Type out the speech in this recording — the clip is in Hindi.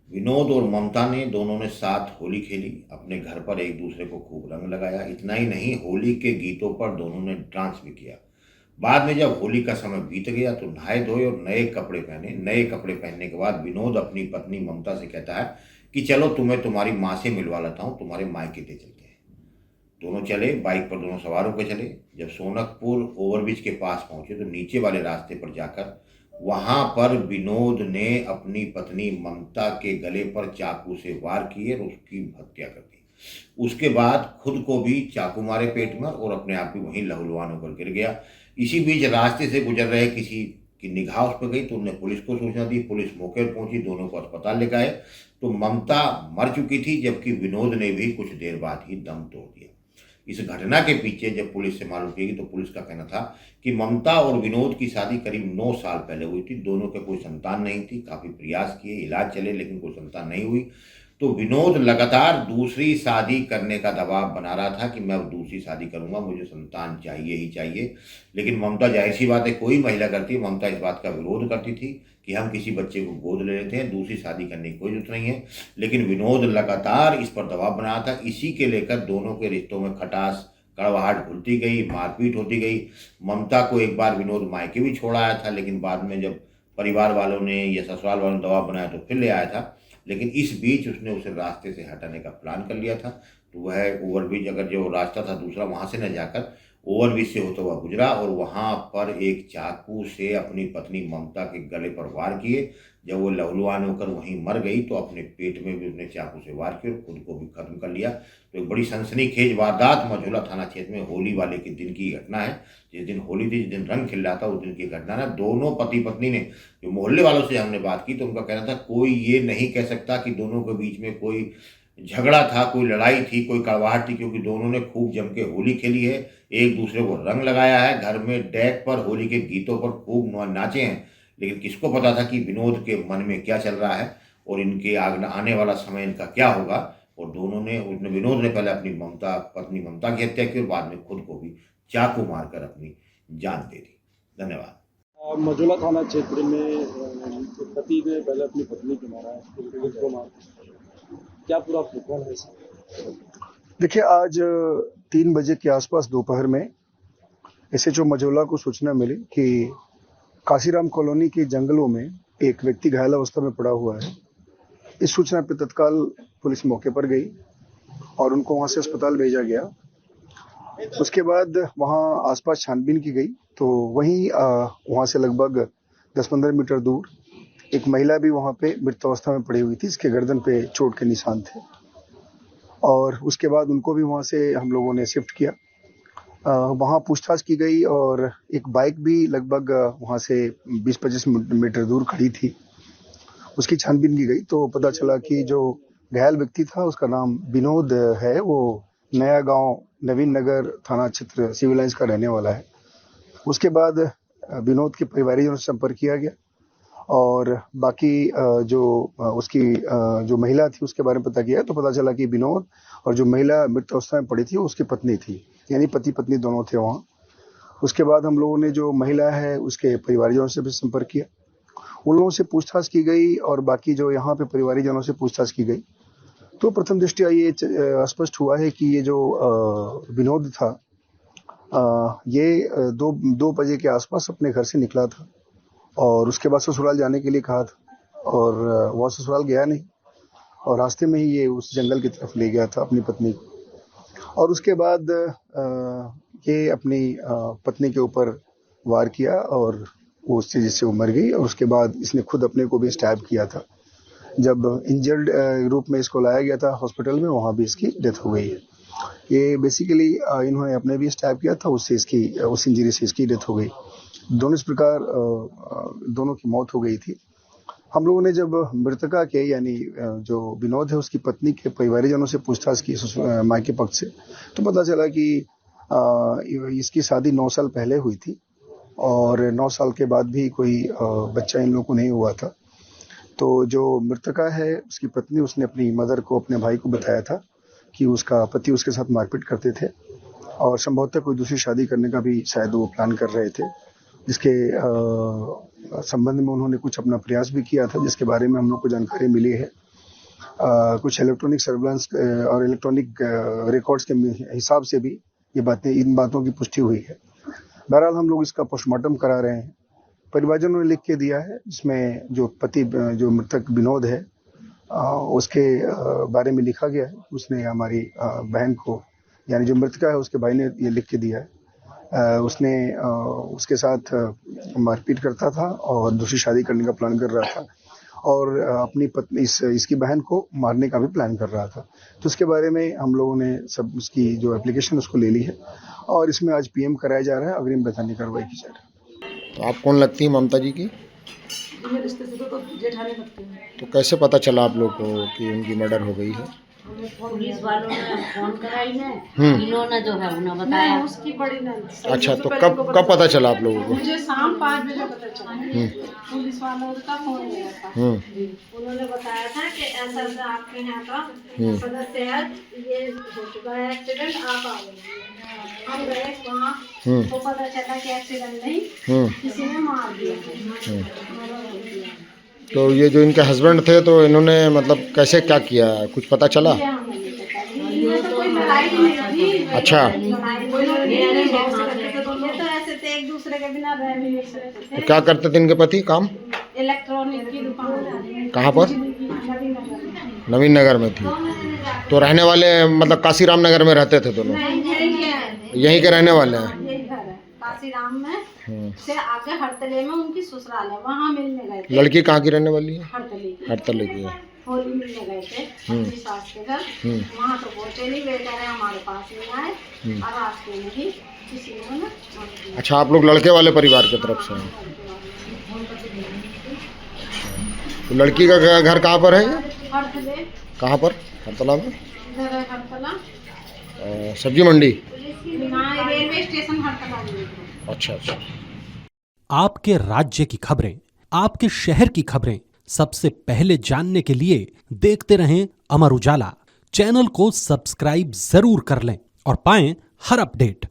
विनोद और ममता ने दोनों ने साथ होली खेली, अपने घर पर एक दूसरे को खूब रंग लगाया। इतना ही नहीं, होली के गीतों पर दोनों ने डांस भी किया। बाद में जब होली का समय बीत गया तो नहाए धोए और नए कपड़े पहने। नए कपड़े पहनने के बाद विनोद अपनी पत्नी ममता से कहता है कि चलो तुम्हें तुम्हारी माँ से मिलवा लेता हूँ, तुम्हारे मायके ले चलते हैं। दोनों चले, बाइक पर दोनों सवार होकर चले। जब सोनकपुर ओवरब्रिज के पास पहुंचे तो नीचे वाले रास्ते पर जाकर वहां पर विनोद ने अपनी पत्नी ममता के गले पर चाकू से वार किए और उसकी हत्या कर दी। उसके बाद खुद को भी चाकू मारे पेट में और अपने आप भी वहीं लहूलुहान होकर गिर गया। इसी बीच रास्ते से गुजर रहे किसी की निगाह उस पर गई तो उन्होंने पुलिस को सूचना दी। पुलिस मौके पर पहुंची, दोनों को अस्पताल ले गए तो ममता मर चुकी थी, जबकि विनोद ने भी कुछ देर बाद ही दम तोड़ दिया। इस घटना के पीछे जब पुलिस से मालूम की तो पुलिस का कहना था कि ममता और विनोद की शादी करीब 9 साल पहले हुई थी। दोनों के कोई संतान नहीं थी। काफी प्रयास किए, इलाज चले, लेकिन कोई संतान नहीं हुई। तो विनोद लगातार दूसरी शादी करने का दबाव बना रहा था कि मैं अब दूसरी शादी करूंगा, मुझे संतान चाहिए ही चाहिए। लेकिन ममता, जाहिर सी बात है, कोई महिला करती है, ममता इस बात का विरोध करती थी कि हम किसी बच्चे को गोद ले लेते हैं, दूसरी शादी करने की कोई जरूरत नहीं है। लेकिन विनोद लगातार इस पर दबाव बनाया था। इसी के लेकर दोनों के रिश्तों में खटास, कड़वाहट घुलती गई, मारपीट होती गई। ममता को एक बार विनोद मायके भी छोड़ आया था, लेकिन बाद में जब परिवार वालों ने या ससुराल वालों ने दबाव बनाया तो फिर ले आया था। लेकिन इस बीच उसने उसे रास्ते से हटाने का प्लान कर लिया था। तो वह ओवरब्रिज, अगर जो रास्ता था दूसरा, वहां से न जाकर ओवरब्रिज से होता हुआ गुजरा और वहां पर एक चाकू से अपनी पत्नी ममता के गले पर वार किए। जब वो लहूलुहान होकर वहीं मर गई तो अपने पेट में भी उसने चाकू से वार किया और खुद को भी खत्म कर लिया। तो एक बड़ी सनसनीखेज वारदात मझौला थाना क्षेत्र में होली वाले के दिन की घटना है। जिस दिन होली थी, जिस दिन रंग खिल रहा था, उस दिन की घटना ना। दोनों पति पत्नी ने, जो मोहल्ले वालों से हमने बात की तो उनका कहना था कोई ये नहीं कह सकता कि दोनों के बीच में कोई झगड़ा था, कोई लड़ाई थी, कोई कड़वाहट थी, क्योंकि दोनों ने खूब जम के होली खेली है, एक दूसरे को रंग लगाया है, घर में डेक पर होली के गीतों पर खूब नाचे हैं। लेकिन किसको पता था कि विनोद के मन में क्या चल रहा है और इनके आने वाला समय इनका क्या होगा। और दोनों ने, उसने, विनोद ने पहले अपनी पत्नी ममता की हत्या की और बाद में खुद को भी चाकू मारकर अपनी जान दे दी। धन्यवाद। मझौला थाना क्षेत्र में पति ने पहले अपनी पत्नी को मारा है, फिर उसको मार क्या पूरा प्रकरण है सर? देखिए, आज 3 बजे के आसपास दोपहर में एसएचओ मझौला को सूचना मिली कि काशीराम कॉलोनी के जंगलों में एक व्यक्ति घायल अवस्था में पड़ा हुआ है। इस सूचना पर तत्काल पुलिस मौके पर गई और उनको वहां से अस्पताल भेजा गया। उसके बाद वहां आसपास छानबीन की गई तो वहीं वहां से लगभग 10-15 मीटर दूर एक महिला भी वहां पे मृत अवस्था में पड़ी हुई थी। इसके गर्दन पे चोट के निशान थे और उसके बाद उनको भी वहां से हम लोगों ने शिफ्ट किया। वहां पूछताछ की गई और एक बाइक भी लगभग वहां से 20-25 मीटर दूर खड़ी थी, उसकी छानबीन की गई तो पता चला कि जो घायल व्यक्ति था उसका नाम विनोद है। वो नया गांव नवीन नगर थाना क्षेत्र सिविल लाइंस का रहने वाला है। उसके बाद विनोद के परिवारियों से संपर्क किया गया और बाकी जो उसकी जो महिला थी उसके बारे में पता किया तो पता चला कि विनोद और जो महिला मृत अवस्था में पड़ी थी उसकी पत्नी थी, यानी पति पत्नी दोनों थे वहाँ। उसके बाद हम लोगों ने जो महिला है उसके परिवारियों से भी संपर्क किया, उन लोगों से पूछताछ की गई और बाकी जो यहाँ पे परिवारीजनों से पूछताछ की गई तो प्रथम दृष्टया ये स्पष्ट हुआ है कि ये जो विनोद था ये 2 बजे के आसपास अपने घर से निकला था और उसके बाद ससुराल जाने के लिए कहा था और वह ससुराल गया नहीं और रास्ते में ही ये उस जंगल की तरफ ले गया था अपनी पत्नी को। और उसके बाद ये अपनी पत्नी के ऊपर वार किया और वो उससे जिससे वो मर गई और उसके बाद इसने खुद अपने को भी स्टैब किया था। जब इंजर्ड रूप में इसको लाया गया था हॉस्पिटल में, वहाँ भी इसकी डेथ हो गई है। ये बेसिकली इन्होंने अपने भी स्टैब किया था, उससे इसकी उस इंजरी से इसकी डेथ हो गई। दोनों इस प्रकार दोनों की मौत हो गई थी। हम लोगों ने जब मृतका के यानी जो विनोद है उसकी पत्नी के परिवारीजनों से पूछताछ की मायके पक्ष से तो पता चला कि इसकी शादी 9 साल पहले हुई थी और 9 साल के बाद भी कोई बच्चा इन लोगों को नहीं हुआ था। तो जो मृतका है उसकी पत्नी, उसने अपनी मदर को, अपने भाई को बताया था कि उसका पति उसके साथ मारपीट करते थे और संभवतः कोई दूसरी शादी करने का भी शायद वो प्लान कर रहे थे, जिसके संबंध में उन्होंने कुछ अपना प्रयास भी किया था, जिसके बारे में हम लोग को जानकारी मिली है। कुछ इलेक्ट्रॉनिक सर्विलांस और इलेक्ट्रॉनिक रिकॉर्ड्स के हिसाब से भी इन बातों की पुष्टि हुई है। बहरहाल हम लोग इसका पोस्टमार्टम करा रहे हैं। परिवारजनों ने लिख के दिया है, जिसमें जो मृतक विनोद है उसके बारे में लिखा गया है। उसने हमारी बहन को, यानी जो मृतका है उसके भाई ने ये लिख के दिया है। उसने उसके साथ मारपीट करता था और दूसरी शादी करने का प्लान कर रहा था और अपनी पत्नी इसकी बहन को मारने का भी प्लान कर रहा था। तो उसके बारे में हम लोगों ने सब उसकी जो एप्लीकेशन उसको ले ली है और इसमें आज पीएम कराया जा रहा है, अग्रिम वैधानिक कार्रवाई की जा रही है। तो आप कौन लगती है ममता जी की? मेरे रिश्ते से तो जेठानी लगती है। तो कैसे पता चला आप लोग को कि उनकी मर्डर हो गई है? पुलिस वालों ने फोन कराई है, इन्होंने जो है उन्हें बताया। मैं उसकी बड़ी नंद। अच्छा, तो कब पता चला आप लोगों को? मुझे शाम 5 बजे पता चला। पुलिस वालों का फोन आया था। उन्होंने बताया था कि ऐसा ऐसा आपके यहाँ का सदस्य है, ये हो चुका है एक्सीडेंट, आप आ गए। हम गए वहाँ तो पता चला कि एक्सीडेंट नहीं, किसी ने मार दिया। तो ये जो इनके हस्बैंड थे, तो इन्होंने मतलब कैसे क्या किया, कुछ पता चला? ये तो कोई लड़ाई नहीं थी। अच्छा, तो ऐसे थे, एक दूसरे के बिना रह भी नहीं सकते तो थे। क्या करते थे इनके पति काम? इलेक्ट्रॉनिक की दुकान कहाँ पर? नवीन नगर में थी। तो रहने वाले मतलब काशीराम नगर में रहते थे दोनों? यहीं के रहने वाले हैं? यही घर है काशीराम में, से आगे हड़तले में उनकी ससुराल है, वहाँ मिलने गए थे। लड़की कहाँ की रहने वाली है? हड़तले की। हड़तले की है। होली मिलने गए थे अपनी सास के घर, वहाँ तो पहुँचे नहीं, वे कह रहे हमारे पास नहीं आए और रास्ते में ही किसी ने ना मार दिया। अच्छा, आप लोग लड़के वाले परिवार की तरफ से हैं? तो लड़की का घर कहाँ पर है? हड़तले, कहाँ पर? हड़तला में? इधर है हड़तला, सब्जी मंडी? यहाँ रेलवे स्टेशन हड़तला में। अच्छा अच्छा। आपके राज्य की खबरें, आपके शहर की खबरें सबसे पहले जानने के लिए देखते रहें अमर उजाला। चैनल को सब्सक्राइब जरूर कर लें और पाएं हर अपडेट।